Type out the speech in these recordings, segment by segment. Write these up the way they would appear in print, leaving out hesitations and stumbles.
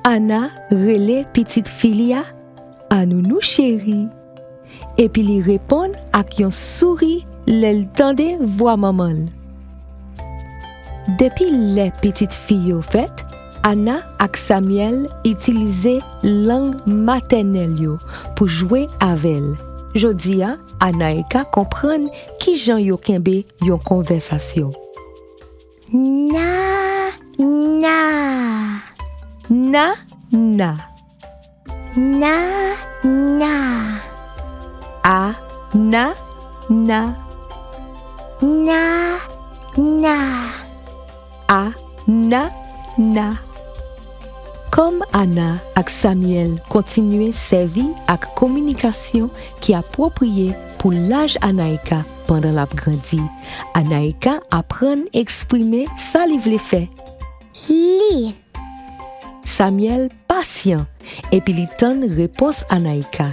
Anna relè petite filia Anounou chéri. Et puis li répond ak yon souri l'el tande voix maman. Depuis les petites filles yo fait, Anna ak Samuel utilise langue maternelle yo pour jouer avec elle. Jodia, Anna et Ka comprennent qui jan yo kembe yon conversation. Na, na. Na, na. Na, na. A, na, na. Na, na. A, na, na. Comme Anna ak Samuel continuaient servi ak communication qui appropriée pour l'âge Anaïka pendant la grandi, Anaïka apprend exprimer sa li vle fait. Li. Samuel patient et puis li tend réponse Anaïka.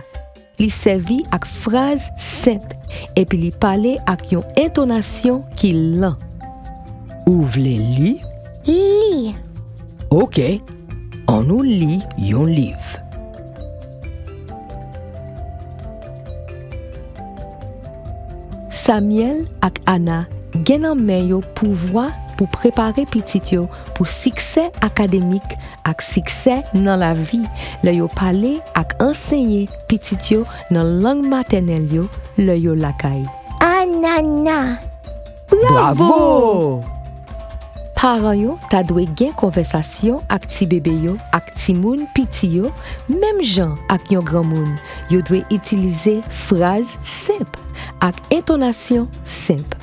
Li servi ak phrase simple et puis li parle ak yon intonation qui lent. Ou vle li? Li. Ok, on nous lit yon livre. Samuel ak Anna gen an men yo pouvoir pour préparer petit yo pour succès académique ak succès dans la vie. Le yo parler ak enseigner petit yo dans langue maternelle yo, le yo lakay. Anana. Bravo! Parents yo ta dwe gen conversation ak ti bébé yo, ak ti moun piti yo, même jan ak yon grand moun. Yo dwe utiliser phrase simple ak intonation simple.